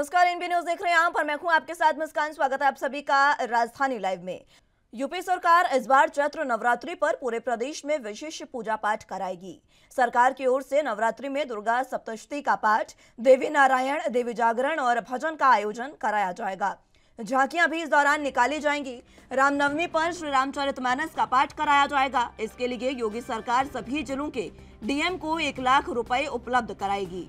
नमस्कार, NB news देख रहे हैं आप और मैं हूं आपके साथ मुस्कान। स्वागत है आप सभी का राजधानी लाइव में। यूपी सरकार इस बार चैत्र नवरात्रि पर पूरे प्रदेश में विशेष पूजा पाठ कराएगी। सरकार की ओर से नवरात्रि में दुर्गा सप्तशती का पाठ, देवी नारायण, देवी जागरण और भजन का आयोजन कराया जाएगा। झांकियां भी इस दौरान निकाली जाएंगी। रामनवमी पर श्री रामचरितमानस का पाठ कराया जाएगा। इसके लिए योगी सरकार सभी जिलों के डीएम को 1 लाख रुपए उपलब्ध कराएगी।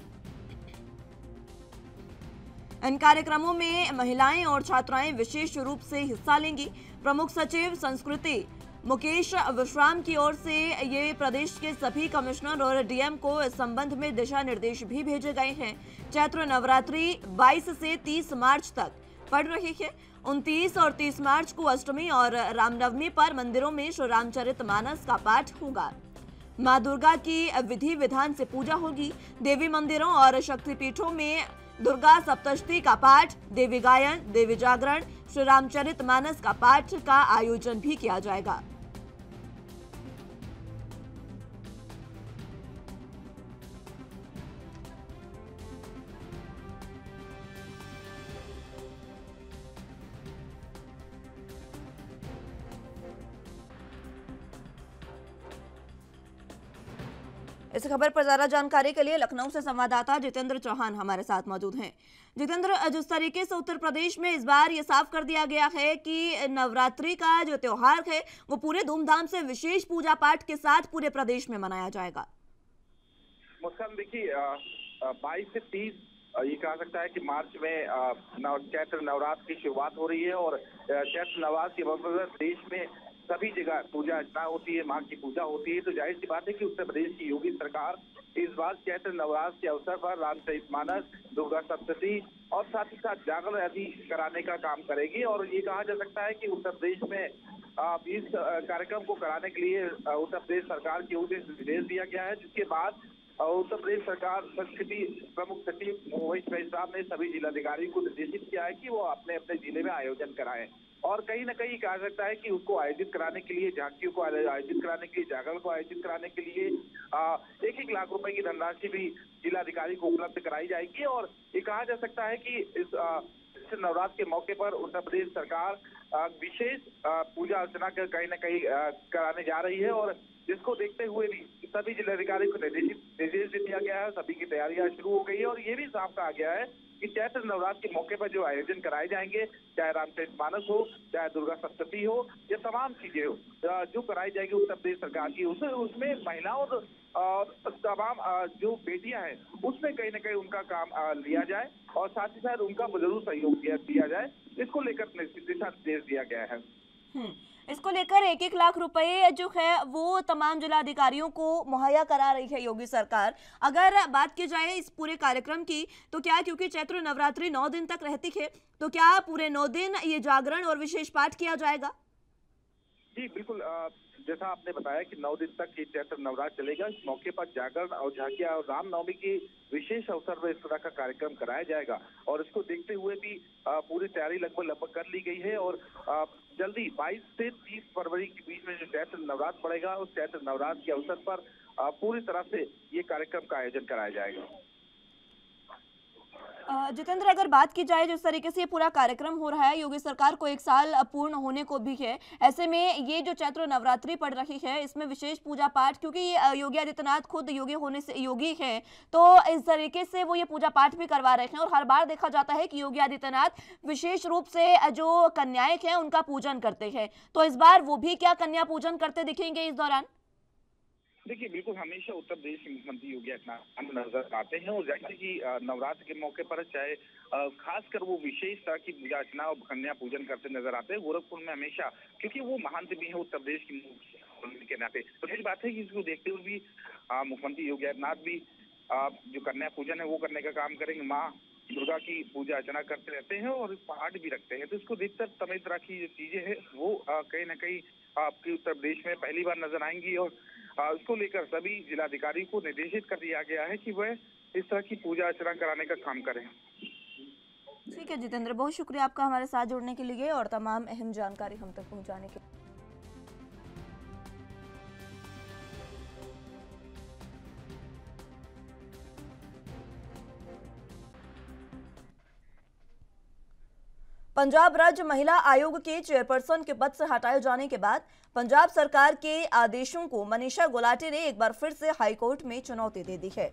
इन कार्यक्रमों में महिलाएं और छात्राएं विशेष रूप से हिस्सा लेंगी। प्रमुख सचिव संस्कृति मुकेश विश्राम की ओर से ये प्रदेश के सभी कमिश्नर और डीएम को इस संबंध में दिशा निर्देश भी भेजे गए हैं। चैत्र नवरात्रि 22 से 30 मार्च तक पड़ रही है। 29 और 30 मार्च को अष्टमी और रामनवमी पर मंदिरों में श्री रामचरितमानस का पाठ होगा। मां दुर्गा की विधि विधान से पूजा होगी। देवी मंदिरों और शक्तिपीठों में दुर्गा सप्तशती का पाठ, देवी गायन, देवी जागरण, श्री रामचरितमानस का पाठ का आयोजन भी किया जाएगा। इस खबर पर ज्यादा जानकारी के लिए लखनऊ से संवाददाता जितेंद्र चौहान हमारे साथ मौजूद हैं। जितेंद्र, जिस तरीके से उत्तर प्रदेश में इस बार ये साफ कर दिया गया है कि नवरात्रि का जो त्योहार है वो पूरे धूमधाम से विशेष पूजा पाठ के साथ पूरे प्रदेश में मनाया जाएगा। मुस्कान, देखिए 22 से 30 ये कहा सकता है कि मार्च में चैत्र नवरात्र की शुरुआत हो रही है और चैत्र नवरात्र के वक्त देश में सभी जगह पूजा अर्चना होती है, मां की पूजा होती है। तो जाहिर सी बात है कि उत्तर प्रदेश की योगी सरकार इस बार चैत्र नवरात्र के अवसर पर रामचरितमानस, दुर्गा सप्तशती और साथ ही साथ जागरण आदि कराने का काम करेगी। और ये कहा जा सकता है कि उत्तर प्रदेश में इस कार्यक्रम को कराने के लिए उत्तर प्रदेश सरकार की ओर से निर्देश दिया गया है, जिसके बाद उत्तर प्रदेश सरकार संस्कृति प्रमुख सचिव मोहित साहब ने सभी जिलाधिकारी को निर्देशित किया है कि वो अपने अपने जिले में आयोजन कराएं। और कहीं ना कहीं कहा सकता है कि उसको आयोजित कराने के लिए, झांकियों को आयोजित कराने के लिए, जागरण को आयोजित कराने के लिए 1-1 लाख रुपए की धनराशि भी जिलाधिकारी को उपलब्ध कराई जाएगी। और ये कहा जा सकता है कि इस नवरात्र के मौके पर उत्तर प्रदेश सरकार विशेष पूजा अर्चना कहीं ना कहीं कराने जा रही है। और जिसको देखते हुए भी सभी जिलाधिकारी को निर्देश दिया गया है, सभी की तैयारियां शुरू हो गई है। और ये भी साफ कहा गया है कि चैत्र नवरात्र के मौके पर जो आयोजन कराए जाएंगे, चाहे रामचरितमानस हो, चाहे दुर्गा सप्तशती हो, ये तमाम चीजें हो जो कराई जाएगी उत्तर प्रदेश सरकार की, उसमें महिलाओं और तमाम जो बेटियां हैं उसमें कहीं ना कहीं उनका काम लिया जाए और साथ ही साथ उनका जरूर सहयोग दिया जाए। इसको लेकर दिशा निर्देश दिया गया है। इसको लेकर 1-1 लाख रुपए जो है वो तमाम जिलाधिकारियों को मुहैया करा रही है योगी सरकार। अगर बात की जाए इस पूरे कार्यक्रम की तो क्या, क्योंकि चैत्र नवरात्रि 9 दिन तक रहती है, तो क्या पूरे 9 दिन ये जागरण और विशेष पाठ किया जाएगा? जी बिल्कुल, जैसा आपने बताया कि 9 दिन तक ये चैत्र नवरात्र चलेगा। इस मौके पर जागरण और झांकियां और रामनवमी की विशेष अवसर पर इस तरह का कार्यक्रम कराया जाएगा। और इसको देखते हुए भी पूरी तैयारी लगभग कर ली गई है। और जल्दी 22 से 30 फरवरी के बीच में जो चैत्र नवरात्र पड़ेगा, उस चैत्र नवरात्र के अवसर पर पूरी तरह से ये कार्यक्रम का आयोजन कराया जाएगा। जितेंद्र, अगर बात की जाए जिस तरीके से ये पूरा कार्यक्रम हो रहा है, योगी सरकार को 1 साल पूर्ण होने को भी है, ऐसे में ये जो चैत्र नवरात्रि पड़ रही है इसमें विशेष पूजा पाठ, क्योंकि योगी आदित्यनाथ खुद योगी होने से योगी हैं, तो इस तरीके से वो ये पूजा पाठ भी करवा रहे हैं। और हर बार देखा जाता है कि योगी आदित्यनाथ विशेष रूप से जो कन्याएं हैं उनका पूजन करते हैं, तो इस बार वो भी क्या कन्या पूजन करते दिखेंगे इस दौरान? देखिए बिल्कुल, हमेशा उत्तर प्रदेश के मुख्यमंत्री योगी आदित्यनाथ नजर आते हैं। और जैसे कि नवरात्र के मौके पर चाहे खासकर वो विशेष तरह की पूजा अर्चना और कन्या पूजन करते नजर आते हैं गोरखपुर में हमेशा, क्योंकि वो महंत भी है उत्तर प्रदेश की के नाते। तो यही बात है कि इसको देखते हुए भी मुख्यमंत्री योगी आदित्यनाथ भी जो कन्या पूजन है वो करने का काम करेंगे। माँ दुर्गा की पूजा अर्चना करते रहते हैं और पाठ भी रखते हैं। तो इसको देखकर तमाम तरह की जो चीजें हैं वो कहीं ना कहीं आपके उत्तर प्रदेश में पहली बार नजर आएंगी। और इसको लेकर सभी जिलाधिकारी को निर्देशित कर दिया गया है कि वह इस तरह की पूजा अर्चना कराने का काम करें। ठीक है जितेंद्र, बहुत शुक्रिया आपका हमारे साथ जुड़ने के लिए और तमाम अहम जानकारी हम तक पहुंचाने के लिए। पंजाब राज्य महिला आयोग के चेयरपर्सन के पद से हटाए जाने के बाद पंजाब सरकार के आदेशों को मनीषा गुलाटी ने एक बार फिर से हाईकोर्ट में चुनौती दे दी है।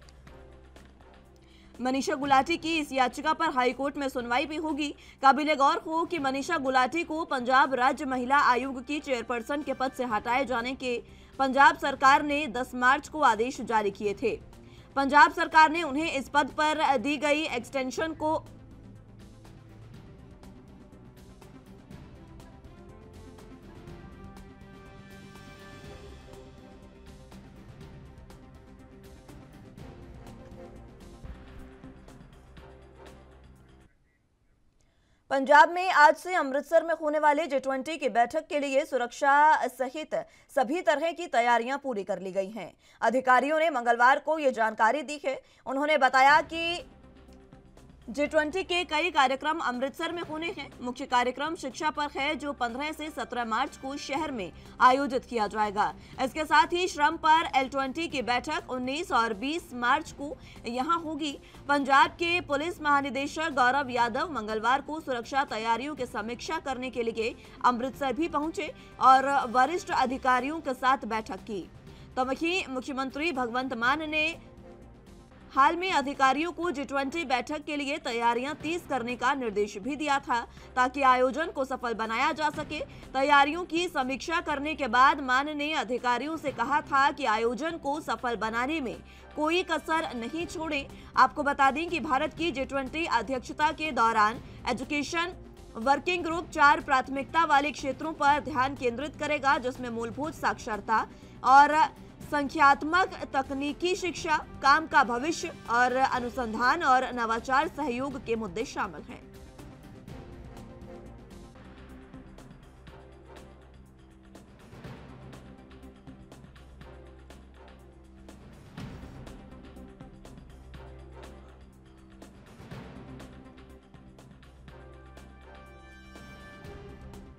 मनीषा गुलाटी की इस याचिका पर हाईकोर्ट में सुनवाई भी होगी। काबिले गौर हो कि मनीषा गुलाटी को पंजाब राज्य महिला आयोग की चेयरपर्सन के पद से हटाए जाने के पंजाब सरकार ने 10 मार्च को आदेश जारी किए थे। पंजाब सरकार ने उन्हें इस पद पर दी गई एक्सटेंशन को पंजाब में आज से अमृतसर में होने वाले G20 की बैठक के लिए सुरक्षा सहित सभी तरह की तैयारियां पूरी कर ली गई हैं। अधिकारियों ने मंगलवार को यह जानकारी दी है। उन्होंने बताया कि G20 के कई कार्यक्रम अमृतसर में होने हैं। मुख्य कार्यक्रम शिक्षा पर है, जो 15 से 17 मार्च को शहर में आयोजित किया जाएगा। इसके साथ ही श्रम पर L20 की बैठक 19 और 20 मार्च को यहां होगी। पंजाब के पुलिस महानिदेशक गौरव यादव मंगलवार को सुरक्षा तैयारियों की समीक्षा करने के लिए अमृतसर भी पहुंचे और वरिष्ठ अधिकारियों के साथ बैठक की। तो वहीं मुख्यमंत्री भगवंत मान ने हाल में अधिकारियों को G20 बैठक के लिए तैयारियां तेज करने का निर्देश भी दिया था, ताकि आयोजन को सफल बनाया जा सके। तैयारियों की समीक्षा करने के बाद मान ने अधिकारियों से कहा था कि आयोजन को सफल बनाने में कोई कसर नहीं छोड़े। आपको बता दें कि भारत की G20 अध्यक्षता के दौरान एजुकेशन वर्किंग ग्रुप 4 प्राथमिकता वाले क्षेत्रों पर ध्यान केंद्रित करेगा, जिसमें मूलभूत साक्षरता और संख्यात्मक तकनीकी शिक्षा, काम का भविष्य और अनुसंधान और नवाचार सहयोग के मुद्दे शामिल हैं।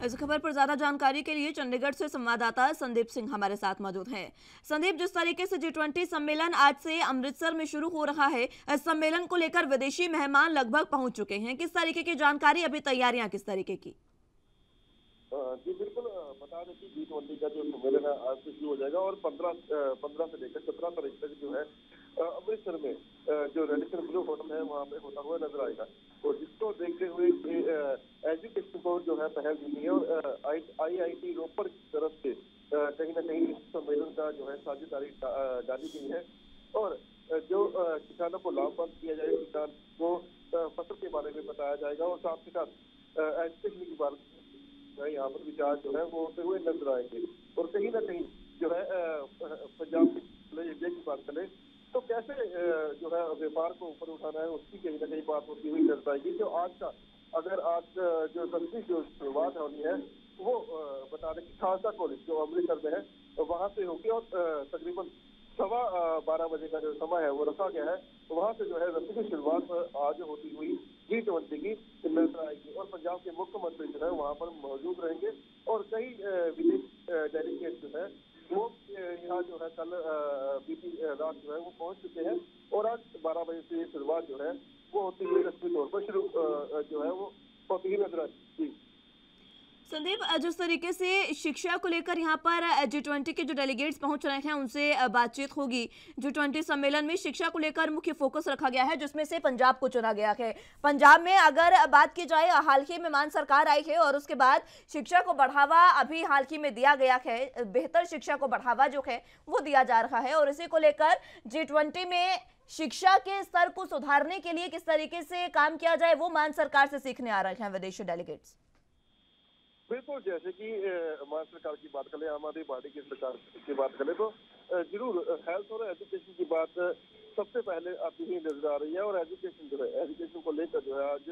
इस खबर पर ज्यादा जानकारी के लिए चंडीगढ़ से संवाददाता संदीप सिंह हमारे साथ मौजूद हैं। संदीप, जिस तरीके से G20 सम्मेलन आज से अमृतसर में शुरू हो रहा है, इस सम्मेलन को लेकर विदेशी मेहमान लगभग पहुंच चुके हैं। किस तरीके की जानकारी, अभी तैयारियां किस तरीके की? जी बिल्कुल, बता दें कि G20 का जो सम्मेलन है आज से शुरू हो जाएगा और 15 से लेकर 17 तारीख तक जो है अमृतसर में जो रेडिसन ब्लू होटल है वहाँ पे होता हुआ नजर आएगा। और जिसको देखते हुए एजुकेशन को जो है पहल दी है और IIT रोपड़ की तरफ से कहीं ना कहीं इस सम्मेलन का जो है साझेदारी डाली गई है। और जो किसानों को लाभप्रद किया जाए, किसान को फसल के बारे में बताया जाएगा और साथ ही साथ एजुकेशन की बात यहाँ पर विचार जो है वो होते हुए नजर आएंगे। और कहीं ना कहीं जो है पंजाब की बात करें तो कैसे जो है व्यापार को ऊपर उठाना है, उसकी कहीं ना कहीं बात होती हुई नजर आएगी। जो आज जो सब्जी जो शुरुआत होनी है वो बता दें कि खालसा कॉलेज जो अमृतसर में है वहाँ से होगी और तकरीबन 12:15 बजे का जो समय है वो रखा गया है। वहाँ से जो है रस्म की शुरुआत आज होती हुई G20 की नजर आएगी और पंजाब के मुख्यमंत्री जो है वहाँ पर मौजूद रहेंगे और कई विदेश डेलीगेट जो है वो यहाँ जो है कल बीती रात जो है वो पहुंच चुके हैं और आज 12 बजे से शुरुआत जो है वो होती हुई रस्मी तौर पर शुरू जो है वो होती हुई नजर आएगी। संदीप, जिस तरीके से शिक्षा को लेकर यहाँ पर G20 के जो डेलीगेट्स पहुंच रहे हैं उनसे बातचीत होगी। G20 सम्मेलन में शिक्षा को लेकर मुख्य फोकस रखा गया है, जिसमें से पंजाब को चुना गया है। पंजाब में अगर बात की जाए, हाल ही में मान सरकार आई है और उसके बाद शिक्षा को बढ़ावा अभी हाल ही में दिया गया है। बेहतर शिक्षा को बढ़ावा जो है वो दिया जा रहा है और इसी को लेकर G20 में शिक्षा के स्तर को सुधारने के लिए किस तरीके से काम किया जाए वो मान सरकार से सीखने आ रहे हैं विदेशी डेलीगेट्स। बिल्कुल, जैसे कि हमारी सरकार की बात करें, आम आदमी पार्टी की सरकार की बात करें तो जरूर हेल्थ और एजुकेशन की बात सबसे पहले आती हुई नजर आ रही है। और एजुकेशन को लेकर जो है आज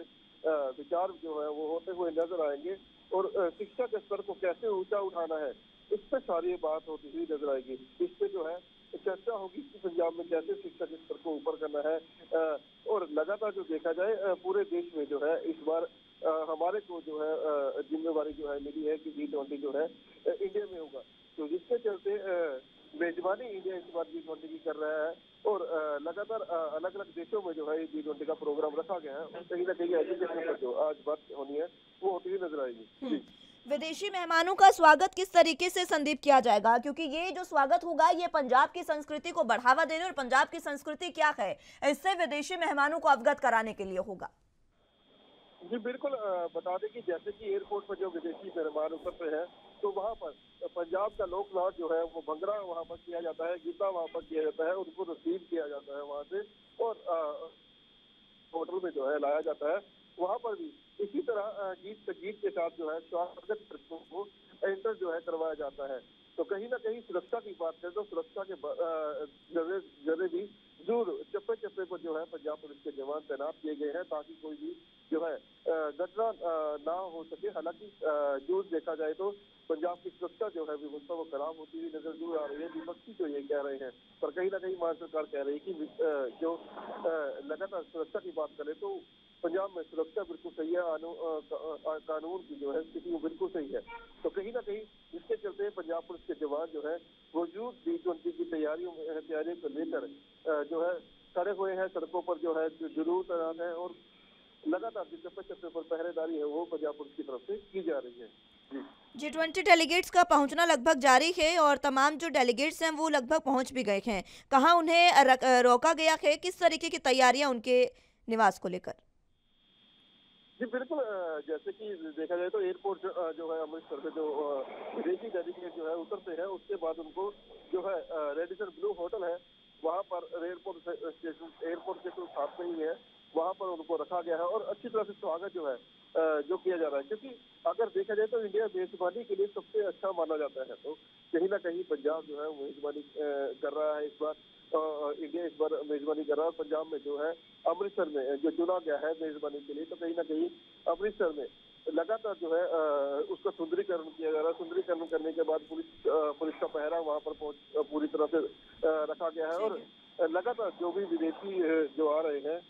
विचार जो है वो होते हुए नजर आएंगे और शिक्षा के स्तर को कैसे ऊंचा उठाना है इस पे सारी बात होती हुई नजर आएगी। इस पे जो है चर्चा होगी कि पंजाब में कैसे शिक्षा के स्तर को ऊपर करना है। और लगातार जो देखा जाए पूरे देश में जो है इस बार हमारे को जो है जिम्मेवारी जो है मिली है कि G20 जो है इंडिया में होगा, तो जिसके चलते मेजबानी इंडिया इस बार G20 की कर रहा है और लगातार अलग अलग देशों में जो है G20 का प्रोग्राम रखा गया है और कहीं ना कहीं ऐसे जगह पर जो आज बात होनी है वो होती हुई नजर आएगी। विदेशी मेहमानों का स्वागत किस तरीके से संदीप किया जाएगा, क्योंकि ये जो स्वागत होगा ये पंजाब की संस्कृति को बढ़ावा देने और पंजाब की संस्कृति क्या है इससे विदेशी मेहमानों को अवगत कराने के लिए होगा। जी बिल्कुल, बता दें कि जैसे कि एयरपोर्ट पर जो विदेशी मेहमान उतरते हैं तो वहाँ पर पंजाब का लोक नाच जो है वो भंगड़ा वहाँ पर किया जाता है, गिद्दा वहाँ पर किया जाता है, उनको रिसीव किया जाता है वहाँ से और होटल में जो है लाया जाता है। वहाँ पर भी इसी तरह गीत संगीत के साथ जो है स्वागत को एंटर जो है करवाया जाता है। तो कहीं ना कहीं सुरक्षा की बात करें तो सुरक्षा के जरिए भी जरूर चप्पे चप्पे पर जो है पंजाब पुलिस के जवान तैनात किए गए हैं ताकि कोई भी जो है घटना ना हो सके। हालांकि जो देखा जाए तो पंजाब की सुरक्षा जो है व्यवस्था वो खराब होती हुई नजर जरूर आ रही है। विपक्षी जो ये कह रहे हैं, पर कहीं ना कहीं महाराष्ट्र सरकार कह रही है कि जो लगातार सुरक्षा की बात करें तो पंजाब में सुरक्षा बिल्कुल सही है, कानून की जो है स्थिति वो बिल्कुल सही है। तो कहीं ना कहीं इसके चलते पंजाब पुलिस के जवान जो है मौजूद G20 की तैयारियों को लेकर जो है खड़े हुए हैं, सड़कों पर जो है जरूर तैनात है और लगातार जो चप्पे चप्पे पर पहरेदारी है वो पंजाब पुलिस की तरफ से की जा रही है। G20 डेलीगेट्स का पहुंचना लगभग जारी है और तमाम जो डेलीगेट्स हैं वो लगभग पहुंच भी गए हैं। कहां उन्हें रोका गया है, किस तरीके की तैयारियां उनके निवास को लेकर? जी बिल्कुल, जैसे कि देखा जाए तो एयरपोर्ट जो है अमृतसर में जो विदेशी डेलीगेट जो है उतरते हैं उसके बाद उनको जो है रेडिसन ब्लू होटल है वहाँ पर एयरपोर्ट स्टेशन साथ में ही है, वहाँ पर उनको रखा गया है और अच्छी तरह से स्वागत जो है जो किया जा रहा है। क्योंकि अगर देखा जाए तो इंडिया मेजबानी के लिए सबसे अच्छा माना जाता है, तो कहीं ना कहीं पंजाब जो है मेजबानी कर रहा है इस बार। इंडिया इस बार मेजबानी कर रहा है पंजाब में जो है अमृतसर में जो चुना गया है मेजबानी के लिए। तो कहीं ना कहीं अमृतसर में लगातार जो है उसका सुंदरीकरण किया जा रहा है। सुंदरीकरण करने के बाद पुलिस का पहरा वहाँ पर पूरी तरह से रखा गया है और लगातार जो भी विदेशी जो आ रहे हैं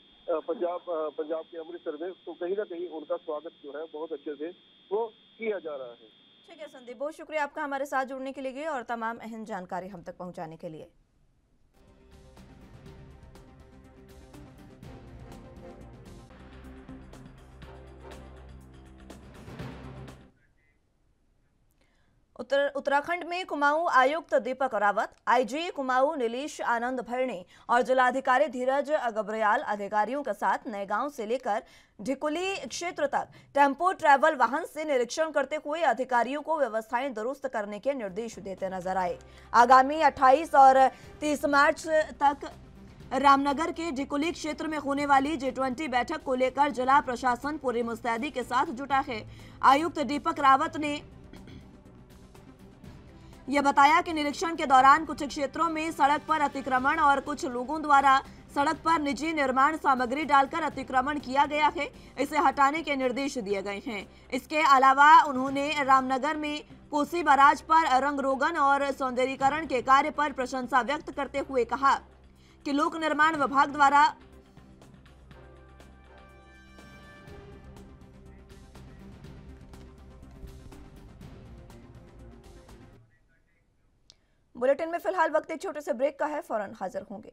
पंजाब के अमृतसर में, तो कहीं ना कहीं उनका स्वागत जो है बहुत अच्छे से वो किया जा रहा है। ठीक है संदीप, बहुत शुक्रिया आपका हमारे साथ जुड़ने के लिए और तमाम अहम जानकारी हम तक पहुंचाने के लिए। उत्तराखंड में कुमाऊं आयुक्त दीपक रावत, आईजी कुमाऊं नीलेश आनंद भरणे और जिलाधिकारी धीरज गब्रियाल अधिकारियों के साथ नए गांव से लेकर ढिकुली क्षेत्र तक टेम्पो ट्रैवल वाहन से निरीक्षण करते हुए अधिकारियों को व्यवस्थाएं दुरुस्त करने के निर्देश देते नजर आए। आगामी 28 और 30 मार्च तक रामनगर के ढिकुली क्षेत्र में होने वाली G20 बैठक को लेकर जिला प्रशासन पूरी मुस्तैदी के साथ जुटा है। आयुक्त दीपक रावत ने यह बताया कि निरीक्षण के दौरान कुछ क्षेत्रों में सड़क पर अतिक्रमण और कुछ लोगों द्वारा सड़क पर निजी निर्माण सामग्री डालकर अतिक्रमण किया गया है, इसे हटाने के निर्देश दिए गए हैं। इसके अलावा उन्होंने रामनगर में कोसी बैराज पर रंग रोगन और सौंदर्यीकरण के कार्य पर प्रशंसा व्यक्त करते हुए कहा कि लोक निर्माण विभाग द्वारा बुलेटिन में फिलहाल वक्त एक छोटे से ब्रेक का है, फौरन हाजिर होंगे।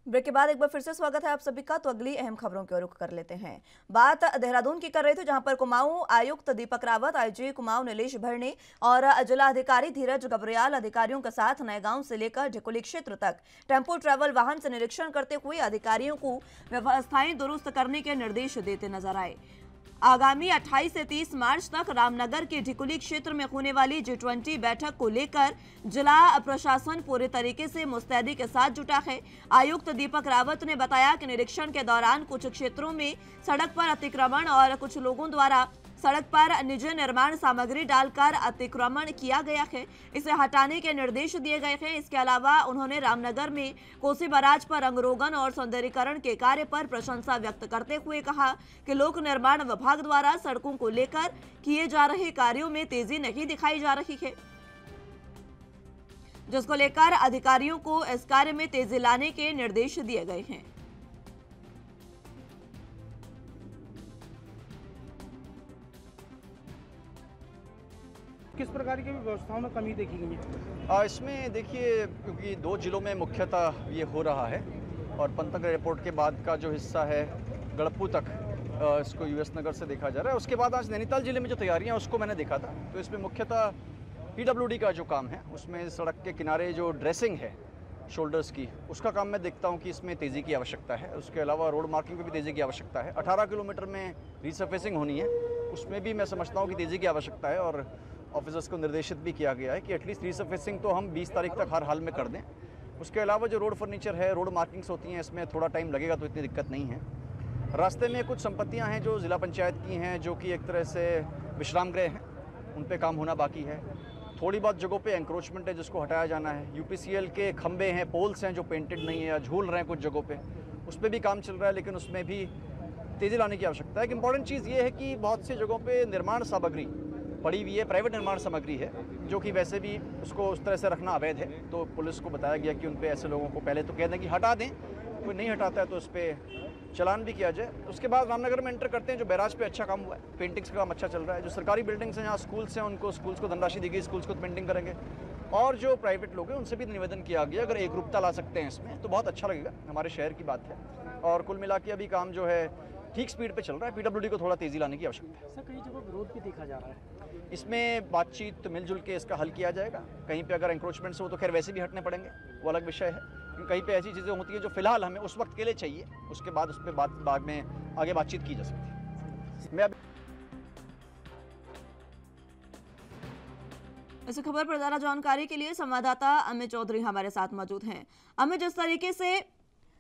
ब्रेक के बाद एक बार फिर से स्वागत है आप सभी का। तो अगली अहम खबरों की ओर रुख कर लेते हैं। बात देहरादून की कर रहे थे, जहां पर कुमाऊं आयुक्त दीपक रावत, आईजी कुमाऊं नीलेश भरणे और जिलाधिकारी धीरज गब्रियाल अधिकारियों के साथ नए गांव से लेकर ढिकुली क्षेत्र तक टेम्पो ट्रैवल वाहन से निरीक्षण करते हुए अधिकारियों को व्यवस्थाएं दुरुस्त करने के निर्देश देते नजर आए। आगामी 28 से 30 मार्च तक रामनगर के ढिकुली क्षेत्र में होने वाली G20 बैठक को लेकर जिला प्रशासन पूरे तरीके से मुस्तैदी के साथ जुटा है। आयुक्त दीपक रावत ने बताया कि निरीक्षण के दौरान कुछ क्षेत्रों में सड़क पर अतिक्रमण और कुछ लोगों द्वारा सड़क पर निजी निर्माण सामग्री डालकर अतिक्रमण किया गया है, इसे हटाने के निर्देश दिए गए हैं। इसके अलावा उन्होंने रामनगर में कोसी बैराज पर रंगरोगन और सौंदर्यीकरण के कार्य पर प्रशंसा व्यक्त करते हुए कहा कि लोक निर्माण विभाग द्वारा सड़कों को लेकर किए जा रहे कार्यों में तेजी नहीं दिखाई जा रही है, जिसको लेकर अधिकारियों को इस कार्य में तेजी लाने के निर्देश दिए गए हैं। किस प्रकार की व्यवस्थाओं में कमी देखी गई है? इसमें देखिए, क्योंकि 2 जिलों में मुख्यतः ये हो रहा है और पंतनगर एयरपोर्ट के बाद का जो हिस्सा है गड़प्पू तक इसको यूएस नगर से देखा जा रहा है। उसके बाद आज नैनीताल जिले में जो तैयारियां उसको मैंने देखा था, तो इसमें मुख्यतः पीडब्ल्यूडी का जो काम है उसमें सड़क के किनारे जो ड्रेसिंग है शोल्डर्स की, उसका काम मैं देखता हूं कि इसमें तेज़ी की आवश्यकता है। उसके अलावा रोड मार्किंग पे भी तेज़ी की आवश्यकता है। 18 किलोमीटर में रीसर्फेसिंग होनी है, उसमें भी मैं समझता हूँ कि तेज़ी की आवश्यकता है और ऑफिसर्स को निर्देशित भी किया गया है कि एटलीस्ट रीसर्फेसिंग तो हम 20 तारीख तक हर हाल में कर दें। उसके अलावा जो रोड फर्नीचर है, रोड मार्किंग्स होती हैं, इसमें थोड़ा टाइम लगेगा तो इतनी दिक्कत नहीं है। रास्ते में कुछ संपत्तियां हैं जो ज़िला पंचायत की हैं, जो कि एक तरह से विश्राम गृह हैं, उन पे काम होना बाकी है। थोड़ी बहुत जगहों पे एंक्रोचमेंट है जिसको हटाया जाना है। यूपीसीएल के खंबे हैं, पोल्स हैं जो पेंटेड नहीं है या झूल रहे हैं कुछ जगहों पे, उस पर भी काम चल रहा है, लेकिन उसमें भी तेज़ी लाने की आवश्यकता है। एक इंपॉर्टेंट चीज़ ये है कि बहुत सी जगहों पे निर्माण सामग्री पड़ी हुई है, प्राइवेट निर्माण सामग्री है, जो कि वैसे भी उसको उस तरह से रखना अवैध है। तो पुलिस को बताया गया कि उन पे ऐसे लोगों को पहले तो कह दें कि हटा दें, कोई नहीं हटाता है तो उस पर चलान भी किया जाए। उसके बाद रामनगर में एंटर करते हैं, जो बैराज पे अच्छा काम हुआ है, पेंटिंग्स का काम अच्छा चल रहा है। जो सरकारी बिल्डिंग्स हैं, जहाँ स्कूल्स हैं, उनको स्कूल्स को धनराशि दी गई, स्कूल्स को पेंटिंग करेंगे। और जो प्राइवेट लोग हैं उनसे भी निवेदन किया गया, अगर एकरूपता ला सकते हैं इसमें तो बहुत अच्छा लगेगा, हमारे शहर की बात है। और कुल मिला के अभी काम जो है ठीक स्पीड पे चल रहा है। पीडब्ल्यूडी को थोड़ा तेज़ी लाने की आवश्यकता है। सर, कई जगह विरोध भी देखा जा रहा है। इसमें बातचीत मिलजुल के इसका हल किया जाएगा। कहीं पे अगर एंक्रोचमेंट्स हो तो खैर वैसे भी हटने पड़ेंगे, वो अलग विषय है। कहीं पे ऐसी चीज़ें होती हैं जो फिलहाल हमें उस वक्त के लिए चाहिए, उसके बाद उस पर बाद में आगे बातचीत की जा सकती है। मैं इस खबर पर ज़्यादा जानकारी के लिए संवाददाता अमित चौधरी हमारे साथ मौजूद हैं। अमित, जिस तरीके से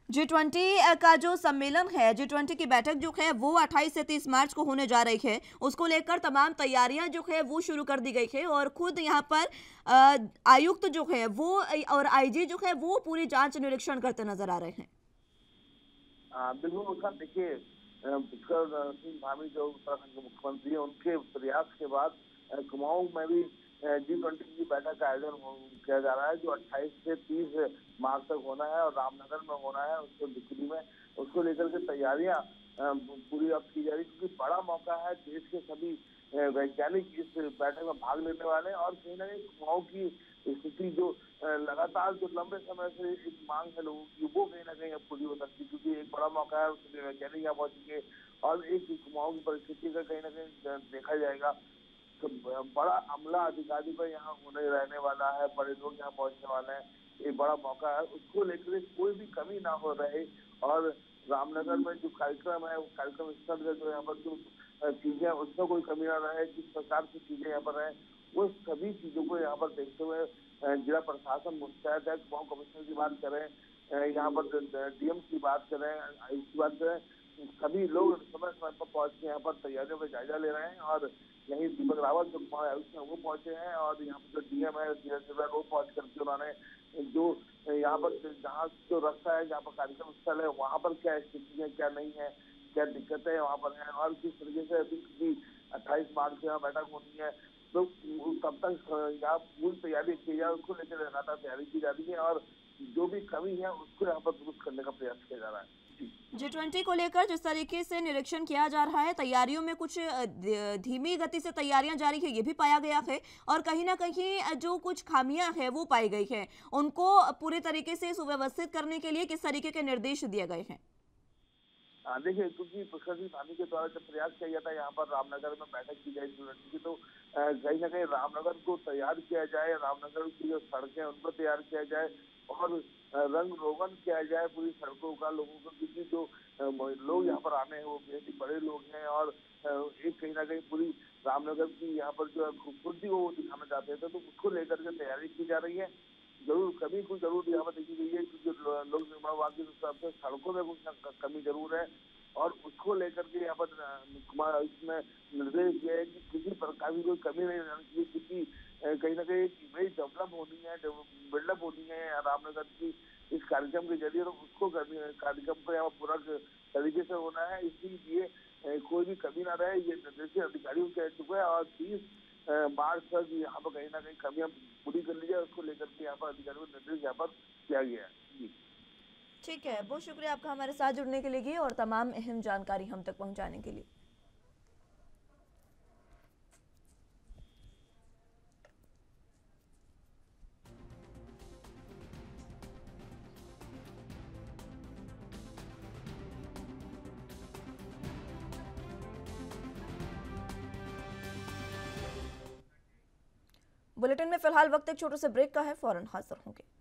G20 का जो सम्मेलन है, G20 की बैठक जो है वो 28 से 30 मार्च को होने जा रही है, उसको लेकर तमाम तैयारियां जो है वो शुरू कर दी गई है और खुद यहां पर आयुक्त जो है वो और आईजी जो है वो पूरी जांच निरीक्षण करते नजर आ रहे हैं। बिल्कुल मुस्कान, देखिए पुष्कर सिंह धामी जो उत्तराखंड के मुख्यमंत्री हैं, उनके प्रयास के बाद कुमाऊं में भी G20 की बैठक का आयोजन किया जा रहा है, जो 28 से 30 मार्च तक होना है और रामनगर में होना है, उसको बिक्री में, उसको लेकर के तैयारियां पूरी अब की जा रही है, क्योंकि बड़ा मौका है। देश के सभी वैज्ञानिक इस बैठक में भाग लेने वाले हैं और कहीं ना कहीं कुमाऊं की स्थिति जो लगातार जो लंबे समय से एक मांग है लोगों की, वो कहीं ना कहीं अब पूरी हो सकती है, क्योंकि एक बड़ा मौका है। उसके वैज्ञानिक यहाँ पहुंचेंगे और एक कुमाऊं की परिस्थिति का कहीं ना कहीं देखा जाएगा। तो बड़ा अमला अधिकारी पर यहाँ होने रहने वाला है, बड़े लोग यहाँ पहुंचने वाले हैं, एक बड़ा मौका है। उसको लेकर कोई भी कमी ना हो रहे और रामनगर में जो कार्यक्रम है, वो कार्यक्रम स्थल का जो यहाँ पर जो चीजें, उसमें कोई कमी ना रहे, किस प्रकार की चीजें यहाँ पर रहे, वो सभी चीजों को यहाँ पर देखते हुए जिला प्रशासन मुस्तैद है। कुमाऊं कमिश्नर की बात करें, यहाँ पर डीएम की बात करें, आयुक्त की बात करें, सभी लोग समय समय पर पहुंच के यहाँ पर तैयारियों का जायजा ले रहे हैं। और यही दीपक रावत जो कुमाऊं आयुक्त है वो पहुंचे हैं और यहाँ पर जो डीएम है वो पहुंच करके उन्होंने जो यहाँ पर जहाँ जो रास्ता है, जहाँ पर कार्यक्रम स्थल है, वहाँ पर क्या स्थिति है, क्या नहीं है, क्या दिक्कतें वहाँ पर हैं और किस तरीके से अभी 28 मार्च से यहाँ बैठक होनी है, तो तब तक यहाँ पूरी तैयारी की जाए, उसको लेकर लगातार तैयारी की जा रही है और जो भी कमी है उसको यहाँ पर दुरुस्त करने का प्रयास किया जा रहा है। G20 को लेकर जिस तरीके से निरीक्षण किया जा रहा है, तैयारियों में कुछ धीमी गति से तैयारियां जारी है, ये भी पाया गया है और कहीं ना कहीं जो कुछ खामियां हैं वो पाई गई है, उनको पूरे तरीके से सुव्यवस्थित करने के लिए किस तरीके के निर्देश दिए गए हैं? देखिए, क्योंकि पुष्कर सिंह धामी के द्वारा जब प्रयास किया गया था यहाँ पर रामनगर में बैठक की जाए G20 की, तो कहीं ना कहीं रामनगर को तैयार किया जाए, रामनगर की जो सड़कें उनको तैयार किया जाए और रंग रोगन किया जाए पूरी सड़कों का लोगों को, क्योंकि जो लोग यहाँ पर आने हैं वो बेहद ही बड़े लोग हैं और एक कहीं ना कहीं पूरी रामनगर की यहाँ पर जो खूबसूरती वो दिखाना चाहते थे, तो उसको लेकर के तैयारी की जा रही है। जरूर कमी कुछ जरूर यहाँ पर देखी गई है, क्योंकि लोक निर्माण विभाग की तरफ से सड़कों में कुछ कमी जरूर है, और उसको लेकर के यहाँ पर इसमें निर्देश दिया है कि किसी प्रकार की कोई कमी नहीं रहनी चाहिए, क्योंकि कहीं ना कहीं इमेज डेवलप होनी है, बिल्डअप होनी है रामनगर की इस कार्यक्रम के जरिए, तो उसको कार्यक्रम को यहाँ पूरा तरीके से होना है। इसीलिए कोई भी कमी ना रहे, ये निर्देश अधिकारियों कह चुके हैं। और 30 मार्च तक यहाँ पर कहीं ना कहीं कमियां पूरी कर ली जाए, उसको लेकर के यहाँ पर अधिकारियों को निर्देश यहाँ पर किया गया है। जी ठीक है, बहुत शुक्रिया आपका हमारे साथ जुड़ने के लिए और तमाम अहम जानकारी हम तक पहुंचाने के लिए। बुलेटिन में फिलहाल वक्त एक छोटे से ब्रेक का है, फौरन हाजिर होंगे।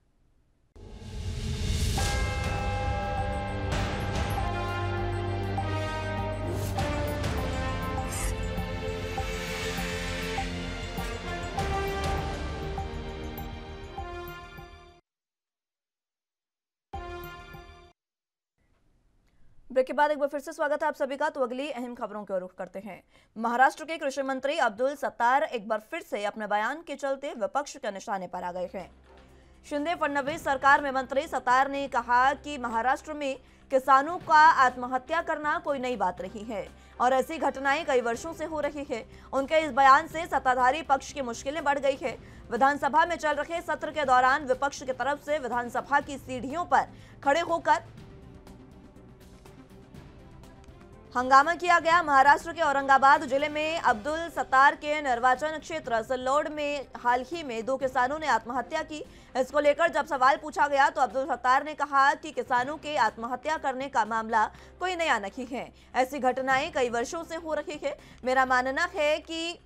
ब्रेक के बाद एक बार फिर से स्वागत है आप सभी का। तो अगली अहम खबरों की ओर रुख करते हैं। महाराष्ट्र के कृषि मंत्री अब्दुल सत्तार एक बार फिर से अपने बयान के चलते विपक्ष के निशाने पर आ गए हैं। शिंदे फडणवीस सरकार में मंत्री सत्तार ने कहा कि महाराष्ट्र में किसानों का आत्महत्या करना कोई नई बात नहीं है और ऐसी घटनाएं कई वर्षों से हो रही है। उनके इस बयान से सत्ताधारी पक्ष की मुश्किलें बढ़ गई है। विधानसभा में चल रहे सत्र के दौरान विपक्ष की तरफ से विधानसभा की सीढ़ियों पर खड़े होकर हंगामा किया गया। महाराष्ट्र के औरंगाबाद जिले में अब्दुल सत्तार के निर्वाचन क्षेत्र सिल्लोड में हाल ही में 2 किसानों ने आत्महत्या की। इसको लेकर जब सवाल पूछा गया तो अब्दुल सत्तार ने कहा कि किसानों के आत्महत्या करने का मामला कोई नया नहीं है, ऐसी घटनाएं कई वर्षों से हो रही है। मेरा मानना है कि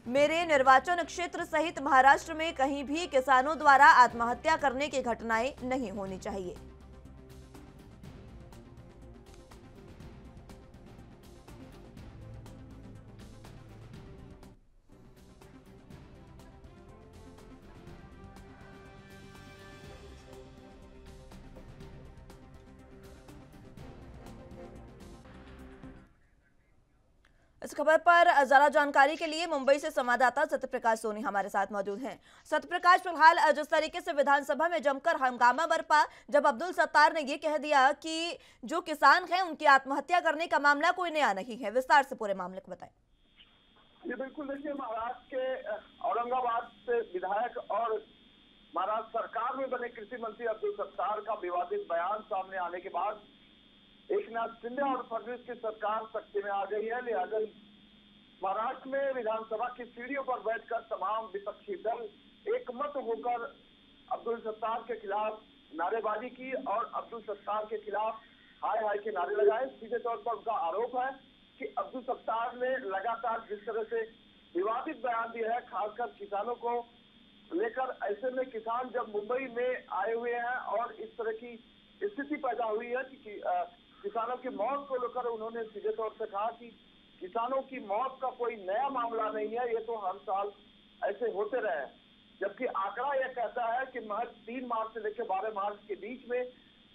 मेरे निर्वाचन क्षेत्र सहित महाराष्ट्र में कहीं भी किसानों द्वारा आत्महत्या करने की घटनाएं नहीं होनी चाहिए। इस खबर पर ज्यादा जानकारी के लिए मुंबई से संवाददाता सत्यप्रकाश सोनी हमारे साथ मौजूद हैं। सत्यप्रकाश, फिलहाल जिस तरीके से विधानसभा में जमकर हंगामा बरपा जब अब्दुल सत्तार ने ये कह दिया कि जो किसान हैं उनकी आत्महत्या करने का मामला कोई नया नहीं है, विस्तार से पूरे मामले को बताएं। ये बिल्कुल देखिए, महाराष्ट्र के औरंगाबाद से विधायक और महाराष्ट्र सरकार में बने कृषि मंत्री अब्दुल सत्तार का विवादित बयान सामने आने के बाद एक नाथ शिंदे और फडणवीस की सरकार सत्ता में आ गई है। लिहाजा महाराष्ट्र में विधानसभा की सीढ़ियों पर बैठकर तमाम विपक्षी दल एकमत होकर अब्दुल सत्तार के खिलाफ नारेबाजी की और अब्दुल सत्तार के खिलाफ हाय हाय के नारे लगाए। सीधे तौर पर उनका आरोप है कि अब्दुल सत्तार ने लगातार जिस तरह से विवादित बयान दिया है, खासकर किसानों को लेकर, ऐसे में किसान जब मुंबई में आए हुए हैं और इस तरह की स्थिति पैदा हुई है कि किसानों की मौत को लेकर उन्होंने सीधे तौर से कहा कि किसानों की मौत का कोई नया मामला नहीं है, ये तो हर साल ऐसे होते रहे। जबकि आंकड़ा यह कहता है कि महज 3 मार्च से लेकर 12 मार्च के बीच में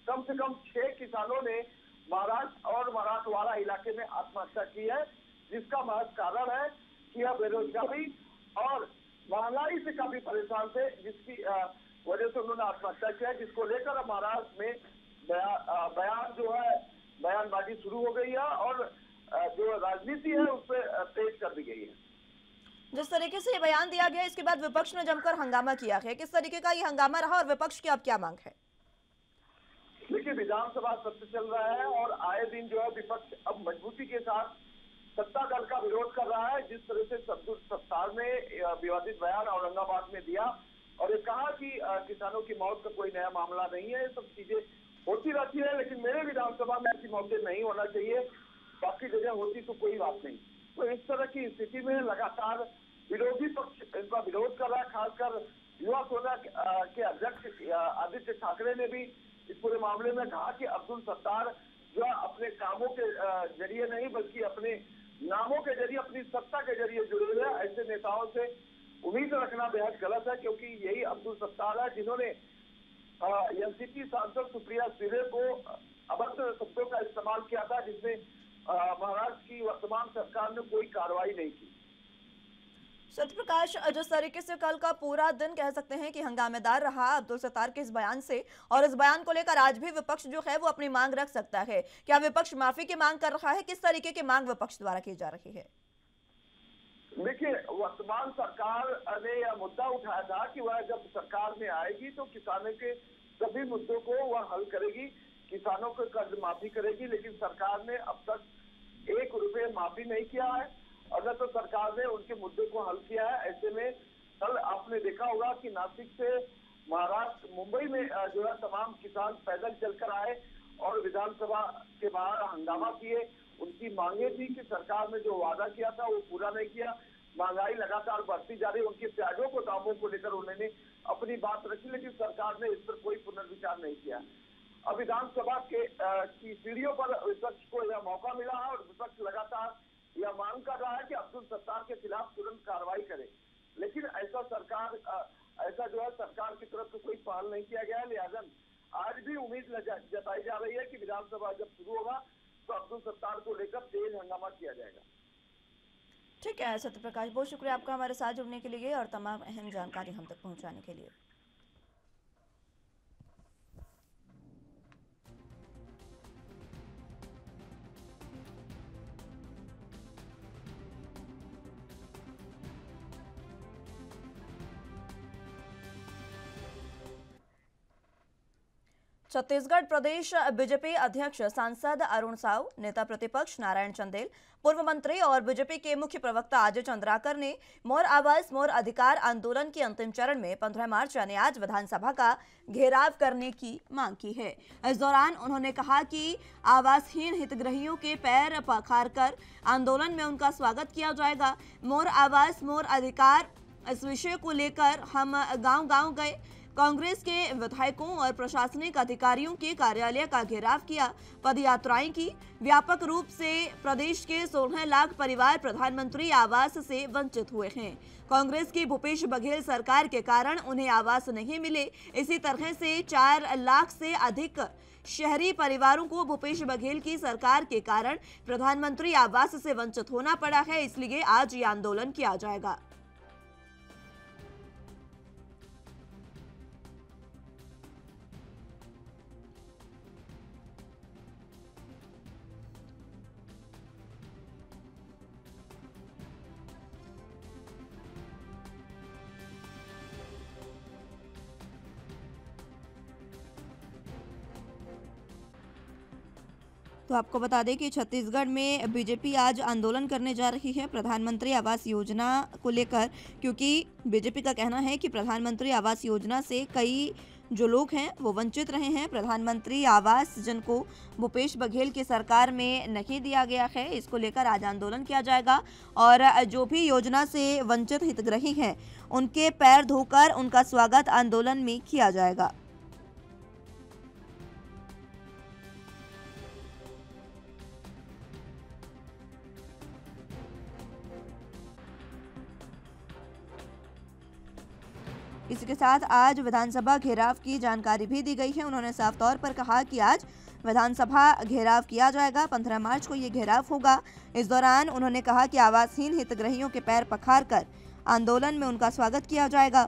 कम से कम 6 किसानों ने महाराष्ट्र और मराठवाड़ा इलाके में आत्महत्या की है, जिसका महज कारण है कि यह बेरोजगारी और महंगाई से काफी परेशान थे, जिसकी वजह से उन्होंने आत्महत्या किया, जिसको लेकर महाराष्ट्र में बयानबाजी शुरू हो गई है और जो राजनीति है उस पर तेज कर दी गई है। जिस तरीके से ये बयान दिया गया, इसके बाद विपक्ष ने जमकर हंगामा किया है, किस तरीके का ये हंगामा रहा और विपक्ष की अब क्या मांग है? देखिए, विधानसभा सत्र चल रहा है और आए दिन जो है विपक्ष अब मजबूती के साथ सत्ता दल का विरोध कर रहा है। जिस तरह से अब्दुल सत्तार ने विवादित बयान औरंगाबाद में दिया और ये कहा कि किसानों की मौत का कोई नया मामला नहीं है, ये सब चीजें होती रहती है, लेकिन मेरे विधानसभा में ऐसी मौतें नहीं होना चाहिए, बाकी जगह होती तो कोई बात नहीं। तो इस तरह की स्थिति में लगातार विरोधी पक्ष इनका विरोध कर रहा है। खासकर युवा सेना के अध्यक्ष आदित्य ठाकरे ने भी इस पूरे मामले में कहा कि अब्दुल सत्तार जो अपने कामों के जरिए नहीं बल्कि अपने नामों के जरिए, अपनी सत्ता के जरिए जुड़े हुए हैं। ऐसे नेताओं से उम्मीद रखना बेहद गलत है, क्योंकि यही अब्दुल सत्तार है जिन्होंने एनसीपी सांसद सुप्रिया सुले को अभद्र शब्दों का इस्तेमाल किया था, जिसमें प्रकाश, जिस तरीके से कल का पूरा दिन कह सकते हैं कि हंगामेदार रहा अब्दुल सत्तार के इस बयान से, और इस बयान को लेकर आज भी विपक्ष जो है वो अपनी मांग रख सकता है। क्या विपक्ष माफी की मांग कर रहा है? किस तरीके की मांग विपक्ष द्वारा की जा रही है? देखिए, वर्तमान सरकार ने यह मुद्दा उठाया था कि वह जब सरकार में आएगी तो किसानों के सभी मुद्दों को वह हल करेगी, किसानों को कर्ज माफी करेगी, लेकिन सरकार ने अब तक 1 रुपये माफी नहीं किया है। अगर तो सरकार ने उनके मुद्दे को हल किया है। ऐसे में कल आपने देखा होगा कि नासिक से महाराष्ट्र मुंबई में जो है तमाम किसान पैदल चलकर आए और विधानसभा के बाहर हंगामा किए। उनकी मांगे थी कि सरकार ने जो वादा किया था वो पूरा नहीं किया, महंगाई लगातार बढ़ती जा रही, उनके प्याजों को दामों को लेकर उन्होंने अपनी बात रखी, लेकिन सरकार ने इस पर कोई पुनर्विचार नहीं किया। अब विधानसभा की सीढ़ियों पर विपक्ष को यह मौका मिला है और विपक्ष लगातार यह मांग कर रहा है कि अब्दुल सत्तार के खिलाफ तुरंत कार्रवाई करे, लेकिन ऐसा जो है सरकार की तरफ से कोई पहल नहीं किया गया है। लिहाजा आज भी उम्मीद जताई जा रही है कि विधानसभा जब शुरू होगा तो अब्दुल सत्तार को लेकर तेज हंगामा किया जाएगा। ठीक है सत्य प्रकाश, बहुत शुक्रिया आपका हमारे साथ जुड़ने के लिए और तमाम अहम जानकारी हम तक पहुंचाने के लिए। छत्तीसगढ़ प्रदेश बीजेपी अध्यक्ष सांसद अरुण साव, नेता प्रतिपक्ष नारायण चंदेल, पूर्व मंत्री और बीजेपी के मुख्य प्रवक्ता अजय चंद्राकर ने मोर आवाज मोर अधिकार आंदोलन के अंतिम चरण में 15 मार्च यानी आज विधानसभा का घेराव करने की मांग की है। इस दौरान उन्होंने कहा कि आवासहीन हितग्राहियों के पैर पखारकर आंदोलन में उनका स्वागत किया जाएगा। मोर आवाज मोर अधिकार इस विषय को लेकर हम गांव-गांव गए, कांग्रेस के विधायकों और प्रशासनिक अधिकारियों के कार्यालय का घेराव किया, पदयात्राएं की। व्यापक रूप से प्रदेश के 16 लाख परिवार प्रधानमंत्री आवास से वंचित हुए हैं। कांग्रेस की भूपेश बघेल सरकार के कारण उन्हें आवास नहीं मिले। इसी तरह से 4 लाख से अधिक शहरी परिवारों को भूपेश बघेल की सरकार के कारण प्रधानमंत्री आवास से वंचित होना पड़ा है। इसलिए आज ये आंदोलन किया जाएगा। तो आपको बता दें कि छत्तीसगढ़ में बीजेपी आज आंदोलन करने जा रही है प्रधानमंत्री आवास योजना को लेकर, क्योंकि बीजेपी का कहना है कि प्रधानमंत्री आवास योजना से कई जो लोग हैं वो वंचित रहे हैं। प्रधानमंत्री आवास जिनको भूपेश बघेल की सरकार में नहीं दिया गया है, इसको लेकर आज आंदोलन किया जाएगा और जो भी योजना से वंचित हितग्राही हैं उनके पैर धोकर उनका स्वागत आंदोलन में किया जाएगा। इसी के साथ आज विधानसभा घेराव की जानकारी भी दी गई है। उन्होंने साफ तौर पर कहा कि आज विधानसभा घेराव किया जाएगा, 15 मार्च को ये घेराव होगा। इस दौरान उन्होंने कहा कि आवासहीन हितग्राहियों के पैर पखार कर आंदोलन में उनका स्वागत किया जाएगा।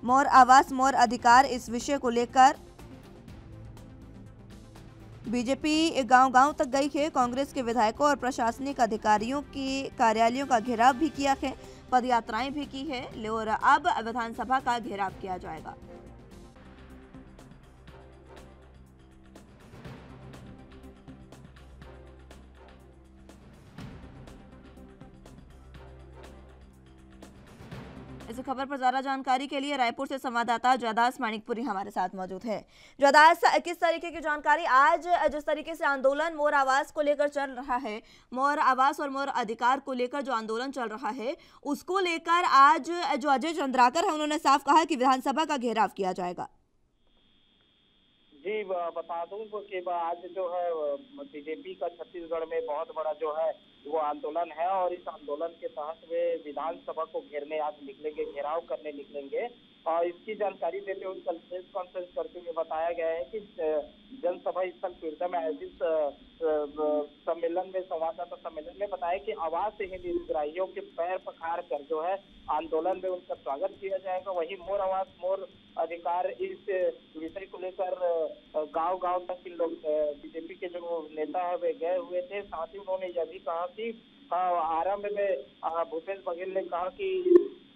मोर आवास मोर अधिकार इस विषय को लेकर बीजेपी गांव-गांव तक गई है। कांग्रेस के विधायकों और प्रशासनिक अधिकारियों के कार्यालयों का घेराव भी किया है, पदयात्राएं भी की है और अब विधानसभा का घेराव किया जाएगा। इस खबर पर ज्यादा जानकारी के लिए रायपुर से संवाददाता जयदास मानिकपुरी हमारे साथ मौजूद है। जयदास, किस तरीके की जानकारी आज जिस तरीके से आंदोलन मोर आवास को लेकर चल रहा है, मोर आवास और मोर अधिकार को लेकर जो आंदोलन चल रहा है, उसको लेकर आज जो अजय चंद्राकर है उन्होंने साफ कहा कि विधानसभा का घेराव किया जाएगा। जी बता दूं कि आज जो है बीजेपी का छत्तीसगढ़ में बहुत बड़ा जो है वो आंदोलन है और इस आंदोलन के तहत वे विधानसभा को घेरने आज निकलेंगे, घेराव करने निकलेंगे। और इसकी जानकारी देते हुए कल प्रेस कॉन्फ्रेंस करते हुए बताया गया है कि जनसभा स्थल पीड़िता में आयोजित सम्मेलन में, संवाददाता सम्मेलन में बताया कि आवासहीन हितग्राहियों के पैर पखार कर जो है आंदोलन में उनका स्वागत किया जाएगा। वहीं मोर आवास मोर अधिकार इस विषय को लेकर गांव-गांव तक इन लोग बीजेपी के जो नेता है वे गए हुए थे। साथ ही उन्होंने यह भी कहा कि आरंभ में भूपेश बघेल ने कहा कि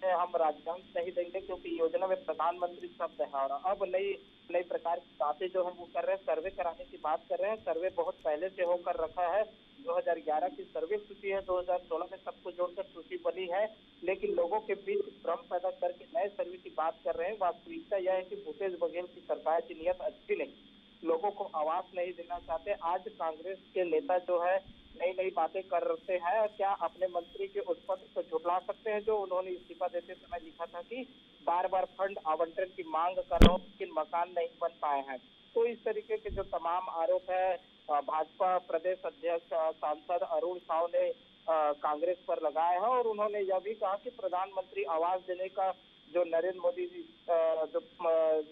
हम राजनांश नहीं देंगे क्योंकि योजना में प्रधानमंत्री शब्द है, और अब नई प्रकार की बातें जो हम वो कर रहे हैं, सर्वे कराने की बात कर रहे हैं। सर्वे बहुत पहले से होकर रखा है, 2011 की सर्वे सूची है, 2016 में सबको जोड़कर सूची बनी है, लेकिन लोगों के बीच भ्रम पैदा करके नए सर्वे की बात कर रहे हैं। वास्तविकता यह है कि भूपेश बघेल की सरकार की नीयत अच्छी नहीं, लोगों को आवास नहीं देना चाहते। आज कांग्रेस के नेता जो है नई बातें करते हैं। क्या अपने मंत्री के उस पद को झुठला सकते हैं जो उन्होंने इस्तीफा देते समय लिखा था कि बार बार फंड आवंटन की मांग कर रहा हूं लेकिन मकान नहीं बन पाए हैं। तो इस तरीके के जो तमाम आरोप है भाजपा प्रदेश अध्यक्ष सांसद अरुण साव ने कांग्रेस पर लगाया है, और उन्होंने यह भी कहा कि प्रधानमंत्री आवास देने का जो नरेंद्र मोदी जी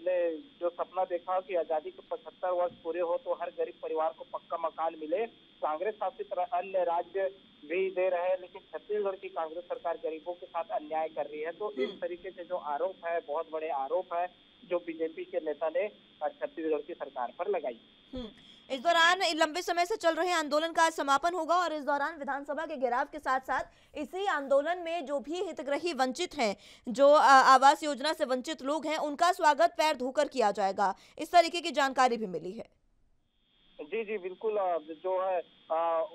ने जो सपना देखा कि आजादी के 75 वर्ष पूरे हो तो हर गरीब परिवार को पक्का मकान मिले, कांग्रेस शासित अन्य राज्य भी दे रहे हैं, लेकिन छत्तीसगढ़ की कांग्रेस सरकार गरीबों के साथ अन्याय कर रही है। तो इस तरीके के जो आरोप है, बहुत बड़े आरोप है जो बीजेपी के नेता ने छत्तीसगढ़ की सरकार पर लगाई। इस दौरान लंबे समय से चल रहे आंदोलन का समापन होगा, और इस दौरान विधानसभा के घेराव के साथ साथ इसी आंदोलन में जो भी हितग्राही वंचित हैं, जो आवास योजना से वंचित लोग हैं, उनका स्वागत पैर धोकर किया जाएगा। इस तरीके की जानकारी भी मिली है। जी बिल्कुल, जो है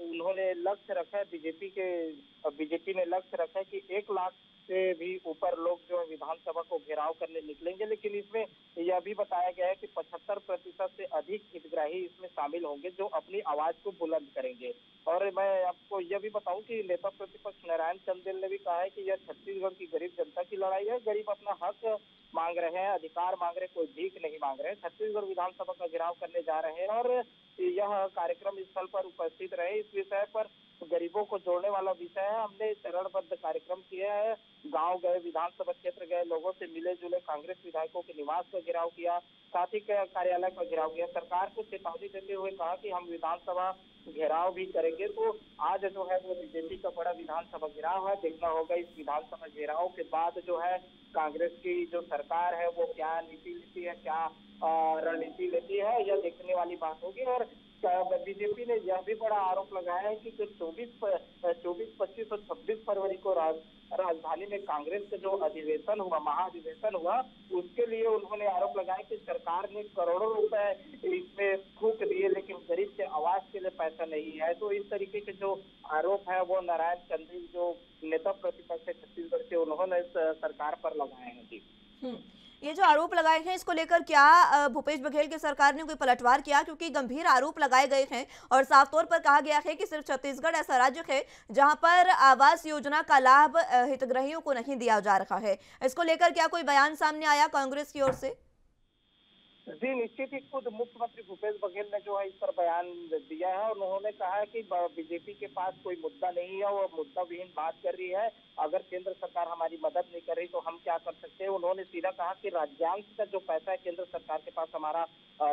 उन्होंने लक्ष्य रखा है, बीजेपी ने लक्ष्य रखा है कि 1 लाख से भी ऊपर लोग जो है विधानसभा को घेराव करने निकलेंगे, लेकिन इसमें यह भी बताया गया है कि 75% से अधिक हितग्राही इसमें शामिल होंगे जो अपनी आवाज को बुलंद करेंगे। और मैं आपको यह भी बताऊं कि नेता प्रतिपक्ष नारायण चंदेल ने भी कहा है कि यह छत्तीसगढ़ की गरीब जनता की लड़ाई है। गरीब अपना हक मांग रहे हैं, अधिकार मांग रहे हैं, कोई भीख नहीं मांग रहे हैं। छत्तीसगढ़ विधानसभा का घेराव करने जा रहे हैं और यह कार्यक्रम स्थल पर उपस्थित रहे। इस विषय पर गरीबों को जोड़ने वाला विषय है। हमने चरणबद्ध कार्यक्रम किया है, गांव गए, विधानसभा क्षेत्र गए, लोगों से मिले जुले, कांग्रेस विधायकों के निवास का घेराव किया, साथ ही कार्यालय का घेराव किया। सरकार को चेतावनी देते हुए कहा कि हम विधानसभा घेराव भी करेंगे। तो आज जो है वो बीजेपी का बड़ा विधानसभा घेराव है। देखना होगा इस विधानसभा घेराव के बाद जो है कांग्रेस की जो सरकार है वो क्या नीति लेती है, क्या रणनीति लेती है, यह देखने वाली बात होगी। और बीजेपी ने यह भी बड़ा आरोप लगाया है कि जो 24, 25 और 26 फरवरी को राजधानी में कांग्रेस का जो अधिवेशन हुआ, महाधिवेशन हुआ, उसके लिए उन्होंने आरोप लगाया कि सरकार ने करोड़ों रुपए इसमें फूंक दिए लेकिन गरीब के आवास के लिए पैसा नहीं है। तो इस तरीके के जो आरोप है वो नारायण चंदेल जो नेता प्रतिपक्ष है छत्तीसगढ़ के, उन्होंने सरकार पर लगाए हैं। जी, ये जो आरोप लगाए हैं इसको लेकर क्या भूपेश बघेल की सरकार ने कोई पलटवार किया? क्योंकि गंभीर आरोप लगाए गए हैं और साफ तौर पर कहा गया है कि सिर्फ छत्तीसगढ़ ऐसा राज्य है जहां पर आवास योजना का लाभ हितग्राहियों को नहीं दिया जा रहा है। इसको लेकर क्या कोई बयान सामने आया कांग्रेस की ओर से? जी निश्चित ही खुद मुख्यमंत्री भूपेश बघेल ने जो है इस पर बयान दिया है और उन्होंने कहा है कि बीजेपी के पास कोई मुद्दा नहीं है, वो मुद्दा विहीन बात कर रही है। अगर केंद्र सरकार हमारी मदद नहीं कर रही तो हम क्या कर सकते हैं। उन्होंने सीधा कहा कि राज्यांश का जो पैसा है केंद्र सरकार के पास हमारा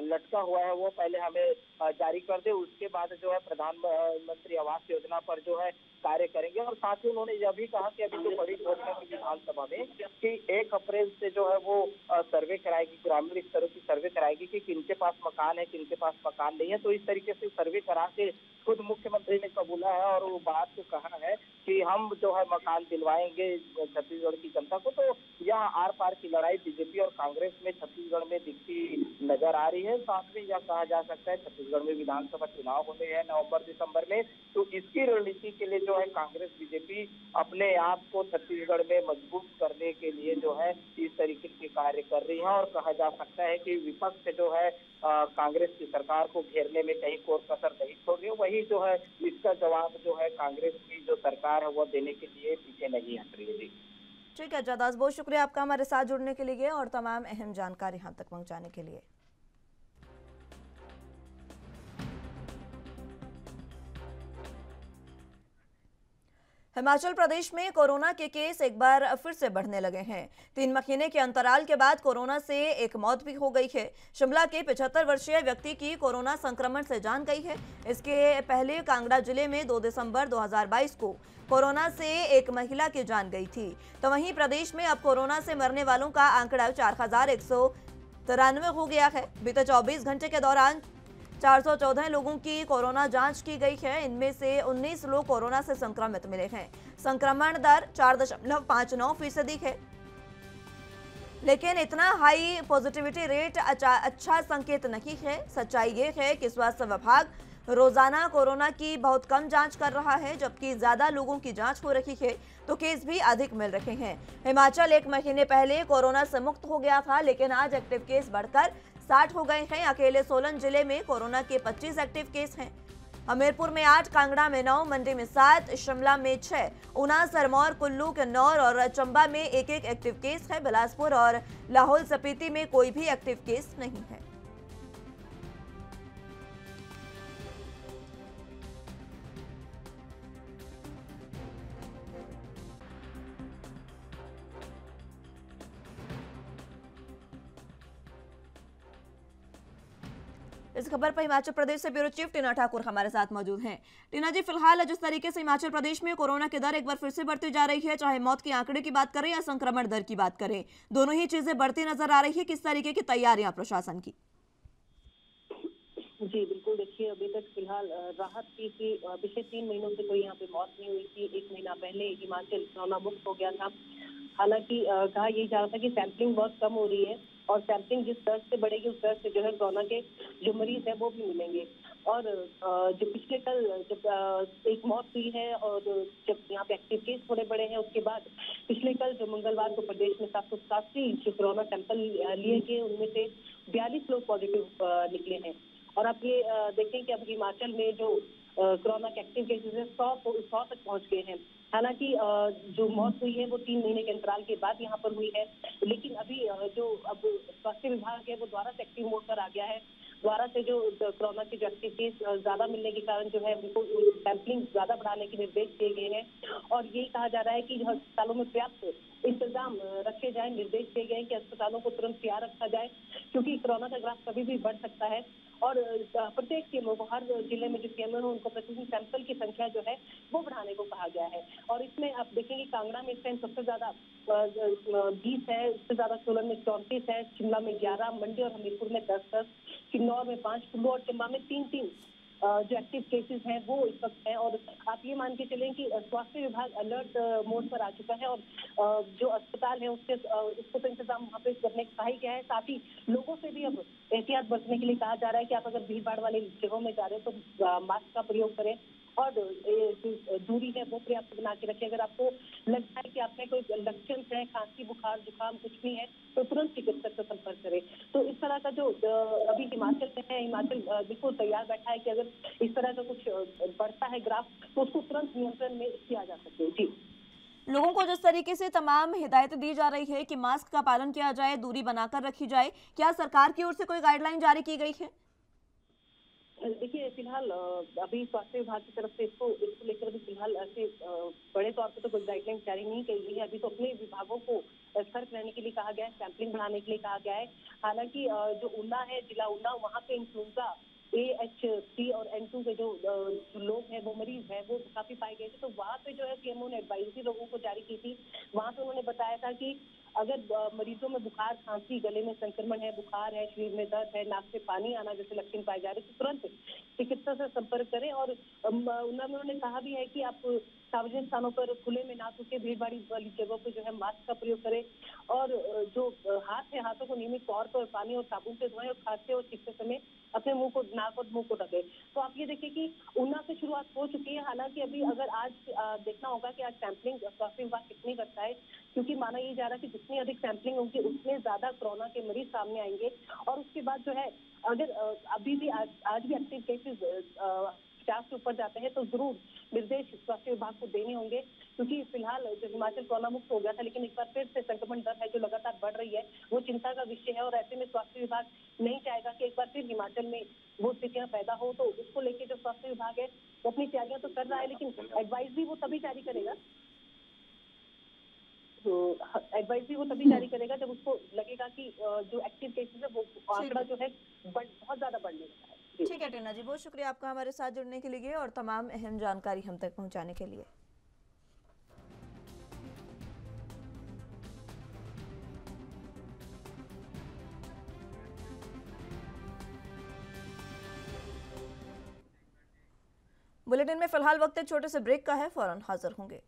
लटका हुआ है वो पहले हमें जारी कर दे, उसके बाद जो है प्रधानमंत्री आवास योजना पर जो है कार्य करेंगे। और साथ ही उन्होंने यह भी कहा कि अभी जो बड़ी घोषणा की विधानसभा में कि 1 अप्रैल से जो है वो सर्वे कराएगी, ग्रामीण स्तरों की सर्वे कराएगी कि किनके पास मकान है, किनके पास मकान नहीं है। तो इस तरीके से सर्वे करा के खुद मुख्यमंत्री ने कबूला है और वो बात को कहा है कि हम जो है मकान दिलवाएंगे छत्तीसगढ़ की जनता को। तो यह आर पार की लड़ाई बीजेपी और कांग्रेस में छत्तीसगढ़ में दिखती नजर आ रही है। साथ में यह कहा जा सकता है छत्तीसगढ़ में विधानसभा चुनाव होने हैं नवंबर-दिसंबर में, तो इसकी रणनीति के लिए जो है कांग्रेस बीजेपी अपने आप को छत्तीसगढ़ में मजबूत करने के लिए जो है इस तरीके के कार्य कर रही है। और कहा जा सकता है कि विपक्ष जो है कांग्रेस की सरकार को घेरने में कहीं कोई कसर नहीं छोड़ रही है। वही जो है इसका जवाब जो है कांग्रेस की जो सरकार है वो देने के लिए पीछे नहीं हट रही है। ठीक है जादास, बहुत शुक्रिया आपका हमारे साथ जुड़ने के लिए और तमाम अहम जानकारी यहाँ तक पहुँचाने के लिए। हिमाचल प्रदेश में कोरोना के केस एक बार फिर से बढ़ने लगे हैं। 3 महीने के अंतराल के बाद कोरोना से एक मौत भी हो गई है। शिमला के 75 वर्षीय व्यक्ति की कोरोना संक्रमण से जान गई है। इसके पहले कांगड़ा जिले में 2 दिसंबर 2022 को कोरोना से एक महिला की जान गई थी। तो वहीं प्रदेश में अब कोरोना से मरने वालों का आंकड़ा 4193 हो गया है। बीते 24 घंटे के दौरान 414 लोगों की कोरोना जांच की गई है। इनमें से 19 लोग कोरोना से संक्रमित मिले हैं। संक्रमण दर 4.59% है। लेकिन इतना हाई पॉजिटिविटी रेट अच्छा संकेत नहीं है। सच्चाई ये है कि स्वास्थ्य विभाग रोजाना कोरोना की बहुत कम जांच कर रहा है, जबकि ज्यादा लोगों की जांच हो रही है तो केस भी अधिक मिल रहे हैं। हिमाचल 1 महीने पहले कोरोना से मुक्त हो गया था, लेकिन आज एक्टिव केस बढ़कर 60 हो गए हैं। अकेले सोलन जिले में कोरोना के 25 एक्टिव केस हैं। हमीरपुर में 8, कांगड़ा में 9, मंडी में 7, शिमला में 6, ऊना, सिरमौर, कुल्लू, किन्नौर और चंबा में एक एक्टिव केस है। बिलासपुर और लाहौल स्पीति में कोई भी एक्टिव केस नहीं है। इस खबर पर हिमाचल प्रदेश से ब्यूरो चीफ टीना ठाकुर हमारे साथ मौजूद हैं। टीना जी, फिलहाल जिस तरीके से हिमाचल प्रदेश में कोरोना की दर एक बार फिर से बढ़ती जा रही है, चाहे मौत के आंकड़े की बात करें या संक्रमण दर की बात करें, दोनों ही चीजें बढ़ती नजर आ रही है। किस तरीके की तैयारियां प्रशासन की? जी बिल्कुल, देखिए अभी तक फिलहाल राहत थी कि पिछले 3 महीनों से कोई यहाँ पे मौत नहीं हुई थी। 1 महीना पहले हिमाचल कोरोना मुक्त हो गया था। हालांकि कहा यही जा रहा था कि सैंपलिंग बहुत कम हो रही है और सैंपलिंग जिस दर से बढ़ेगी उस दर से जो है कोरोना के जो मरीज है वो भी मिलेंगे। और जो पिछले कल जब एक मौत हुई है और जब यहाँ पे एक्टिव केस थोड़े बड़े हैं, उसके बाद पिछले कल जो मंगलवार को प्रदेश में 787 जो कोरोना सैंपल लिए गए, उनमें से 42 लोग पॉजिटिव निकले हैं। और अब ये देखें कि अब हिमाचल में जो कोरोना के एक्टिव केसेस है 100 तक पहुंच गए हैं। हालांकि जो मौत हुई है वो 3 महीने के अंतराल के बाद यहाँ पर हुई है, लेकिन अभी जो अब स्वास्थ्य विभाग है वो दोबारा से एक्टिव मोड पर आ गया है। दोबारा से जो कोरोना के जो एक्टिव केस ज्यादा मिलने के कारण जो है उनको सैंपलिंग ज्यादा बढ़ाने के निर्देश दिए गए हैं। और यही कहा जा रहा है कि अस्पतालों में पर्याप्त इंतजाम रखे जाए। निर्देश दिए गए हैं कि अस्पतालों को तुरंत तैयार रखा जाए, क्योंकि कोरोना का ग्राफ कभी भी बढ़ सकता है। और प्रत्येक सीएमओ को, हर जिले में जो सीएमओ है उनको प्रतिदिन सैंपल की संख्या जो है वो बढ़ाने को कहा गया है। और इसमें आप देखेंगे कांगड़ा में इस टाइम सबसे ज्यादा 20 है, उससे ज्यादा सोलन में 34 है, शिमला में 11, मंडी और हमीरपुर में 10, किन्नौर में 5, कुल्लू और चंबा में 3 जो एक्टिव केसेस हैं वो इस वक्त है। और आप ये मान के चलें कि स्वास्थ्य विभाग अलर्ट मोड पर आ चुका है और जो अस्पताल है उसको तो इंतजाम वहाँ पे करने का ही गया है। साथ ही लोगों से भी अब एहतियात बरतने के लिए कहा जा रहा है कि आप अगर भीड़ भाड़ वाली जगहों में जा रहे हो तो मास्क का प्रयोग करें और जो दूरी है वो पर्याप्त बना के रखें। अगर आपको लगता है कि आपने कोई लक्षण है, खांसी, बुखार, जुकाम कुछ भी है, तो तुरंत चिकित्सक से संपर्क करें। तो इस तरह का जो अभी हिमाचल में है, हिमाचल बिल्कुल तैयार बैठा है कि अगर इस तरह का कुछ बढ़ता है ग्राफ तो उसको तुरंत नियंत्रण में किया जा सके। जी, लोगों को जिस तरीके से तमाम हिदायतें दी जा रही है कि मास्क का पालन किया जाए, दूरी बनाकर रखी जाए, क्या सरकार की ओर से कोई गाइडलाइन जारी की गई है? देखिए फिलहाल अभी स्वास्थ्य विभाग की तरफ से इसको लेकर अभी फिलहाल ऐसे बड़े तौर पर तो कोई गाइडलाइन जारी नहीं की गई है। अभी तो अपने विभागों को सतर्क रहने के लिए कहा गया है, सैंपलिंग बढ़ाने के लिए कहा गया है। हालांकि जो ऊना है, जिला ऊना, वहाँ पे इन्फ्लुएंजा AH3 और N2 के जो लोग हैं वो मरीज हैं वो काफी पाए गए थे। तो वहाँ पे जो है सीएमओ ने एडवाइजरी लोगों को जारी की थी। वहाँ पे उन्होंने बताया था कि अगर मरीजों में बुखार, खांसी, गले में संक्रमण है, बुखार है, शरीर में दर्द है, नाक से पानी आना जैसे लक्षण पाए जा रहे तो तुरंत चिकित्सा से संपर्क करें। और उन्होंने कहा भी है कि आप सार्वजनिक स्थानों पर खुले में ना थूके, भीड़ भाड़ वाली जगहों पर जो है मास्क का प्रयोग करें और जो हाथ है, हाथों को नियमित तौर पर पानी और साबुन से धोएं और खांसते और छींकते समय अपने मुंह को, नाक और मुंह को ढकें। तो आप ये देखिए कि ऊना से शुरुआत हो चुकी है। हालांकि अभी अगर आज देखना होगा कि आज सैंपलिंग स्वास्थ्य विभाग कितनी करता है, क्योंकि माना ये जा रहा है कि जितनी अधिक सैंपलिंग होगी उतने ज्यादा कोरोना के मरीज सामने आएंगे। और उसके बाद जो है अगर अभी भी आज भी एक्टिव केसेस 50 से ऊपर जाते हैं तो जरूर निर्देश स्वास्थ्य विभाग को देने होंगे, क्योंकि फिलहाल जो हिमाचल कोरोना मुक्त हो गया था लेकिन एक बार फिर से संक्रमण दर है जो लगातार बढ़ रही है वो चिंता का विषय है। और ऐसे में स्वास्थ्य विभाग नहीं चाहेगा कि एक बार फिर हिमाचल में वो स्थितियां पैदा हो, तो उसको लेके जो स्वास्थ्य विभाग है वो अपनी तैयारियां तो कर रहा है, लेकिन एडवाइस भी वो तभी जारी करेगा जब उसको लगेगा कि जो एक्टिव केसेस है वो आंकड़ा जो है बहुत ज्यादा बढ़ने लगा है। ठीक है टीना जी, बहुत शुक्रिया आपका हमारे साथ जुड़ने के लिए और तमाम अहम जानकारी हम तक पहुंचाने के लिए। बुलेटिन में फिलहाल वक्त एक छोटे से ब्रेक का है, फौरन हाजिर होंगे।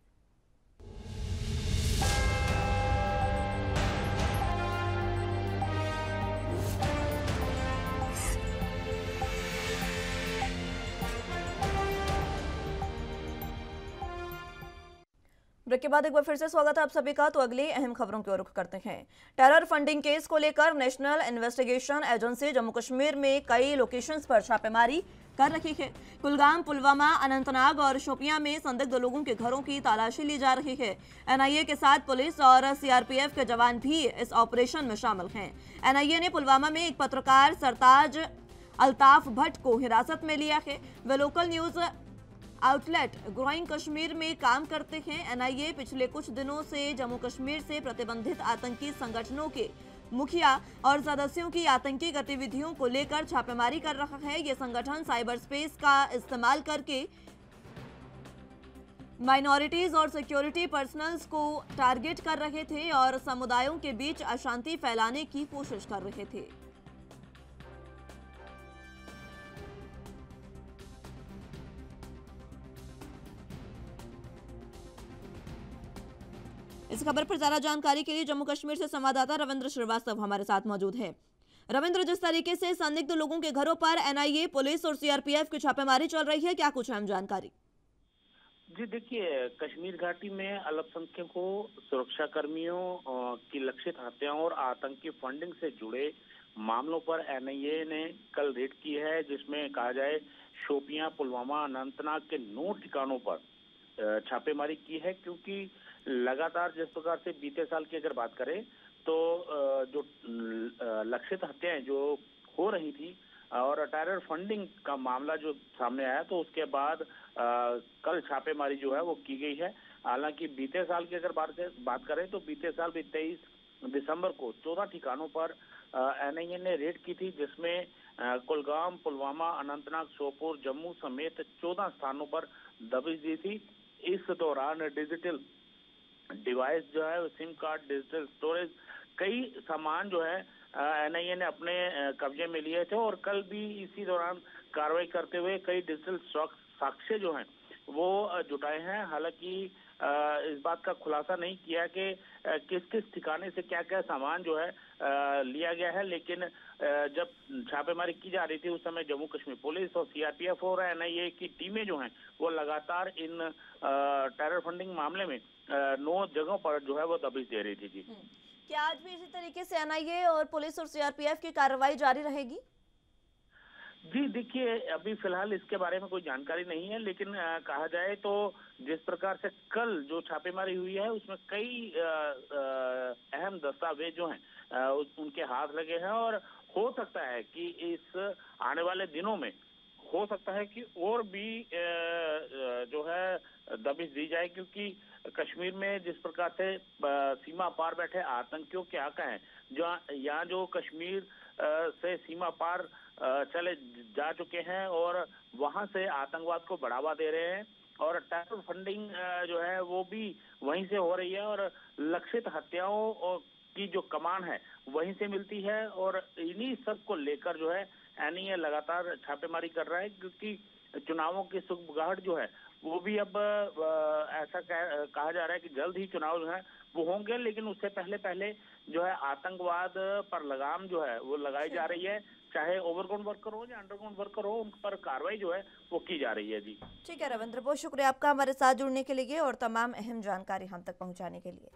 ब्रेक के बाद एक बार फिर से स्वागत है आप सभी का। तो अगली अहम खबरों की ओर रुख करते हैं। टेरर फंडिंग केस को लेकर national investigation agency Jammu Kashmir में कई लोकेशंस पर छापेमारी कर रही है। कुलगाम, पुलवामा, अनंतनाग और शोपियां में संदिग्ध लोगों के घरों की तलाशी ली जा रही है। एनआईए के साथ पुलिस और सीआरपीएफ के जवान भी इस ऑपरेशन में शामिल हैं। एनआईए ने पुलवामा में एक पत्रकार सरताज अल्ताफ भट्ट को हिरासत में लिया है। वे local news outlet growing Kashmir में काम करते हैं। एनआईए पिछले कुछ दिनों से जम्मू कश्मीर से प्रतिबंधित आतंकी संगठनों के मुखिया और सदस्यों की आतंकी गतिविधियों को लेकर छापेमारी कर रहा है। ये संगठन साइबर स्पेस का इस्तेमाल करके माइनॉरिटीज और सिक्योरिटी पर्सनल्स को टारगेट कर रहे थे और समुदायों के बीच अशांति फैलाने की कोशिश कर रहे थे। इस खबर पर ज्यादा जानकारी के लिए जम्मू कश्मीर से संवाददाता रविंद्र श्रीवास्तव हमारे साथ मौजूद है। रविंद्र, जिस तरीके से संदिग्ध लोगों के घरों पर एनआईए, पुलिस और सीआरपीएफ की छापेमारी चल रही है, क्या कुछ अहम जानकारी? जी देखिए, कश्मीर घाटी में अल्पसंख्यकों, सुरक्षा कर्मियों की लक्षित हत्याओं और आतंकी फंडिंग से जुड़े मामलों पर एनआईए ने कल रेड की है, जिसमें कहा जाए शोपियां, पुलवामा, अनंतनाग के 9 ठिकानों पर छापेमारी की है। क्योंकि लगातार जिस प्रकार से बीते साल की अगर बात करें तो जो लक्षित हत्याएं जो हो रही थी और टेरर फंडिंग का मामला जो सामने आया, तो उसके बाद कल छापेमारी जो है वो की गई है। हालांकि बीते साल की अगर बात करें तो बीते साल भी 23 दिसंबर को 14 ठिकानों पर एनआईए ने रेड की थी, जिसमें कुलगाम, पुलवामा, अनंतनाग, सोपोर, जम्मू समेत 14 स्थानों पर दबिश दी थी। इस दौरान डिजिटल डिवाइस जो है, सिम कार्ड, डिजिटल स्टोरेज, कई सामान जो है एनआईए ने अपने कब्जे में लिए थे और कल भी इसी दौरान कार्रवाई करते हुए कई डिजिटल साक्ष्य जो हैं वो जुटाए हैं। हालांकि इस बात का खुलासा नहीं किया कि किस किस ठिकाने से क्या क्या सामान जो है लिया गया है, लेकिन जब छापेमारी की जा रही थी उस समय जम्मू कश्मीर पुलिस और सीआरपीएफ और एनआईए की टीमें जो हैं वो लगातार इन टेरर फंडिंग मामले में 9 जगहों पर जो है वो दबिश दे रही थी। जी, क्या आज भी इसी तरीके से एनआईए और पुलिस और सीआरपीएफ की कार्रवाई जारी रहेगी? जी देखिए, अभी फिलहाल इसके बारे में कोई जानकारी नहीं है, लेकिन कहा जाए तो जिस प्रकार से कल जो छापेमारी हुई है उसमें कई अहम दस्तावेज जो हैं उनके हाथ लगे हैं और हो सकता है कि इस आने वाले दिनों में हो सकता है कि और भी जो है दबिश दी जाए। क्योंकि कश्मीर में जिस प्रकार से सीमा पार बैठे आतंकियों के आका हैं, जो यहाँ जो कश्मीर से सीमा पार चले जा चुके हैं और वहां से आतंकवाद को बढ़ावा दे रहे हैं और टेरर फंडिंग जो है वो भी वहीं से हो रही है और लक्षित हत्याओं की जो कमान है वहीं से मिलती है। और इन्हीं सब को लेकर जो है एनआईए लगातार छापेमारी कर रहा है, क्योंकि चुनावों की सुगबुगाहट जो है वो भी अब ऐसा कहा जा रहा है कि जल्द ही चुनाव जो है वो होंगे, लेकिन उससे पहले जो है आतंकवाद पर लगाम जो है वो लगाई जा रही है। चाहे ओवरग्राउंड वर्कर हो या अंडरग्राउंड वर्कर हो, उन पर कार्रवाई जो है वो की जा रही है। जी ठीक है रविंद्र, बहुत शुक्रिया आपका हमारे साथ जुड़ने के लिए और तमाम अहम जानकारी हम तक पहुंचाने के लिए।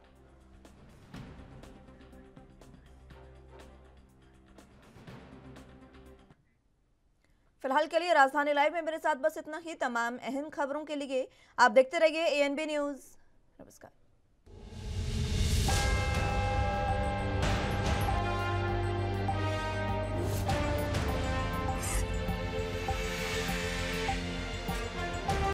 फिलहाल के लिए राजधानी लाइव में मेरे साथ बस इतना ही। तमाम अहम खबरों के लिए आप देखते रहिए ANB न्यूज़। नमस्कार।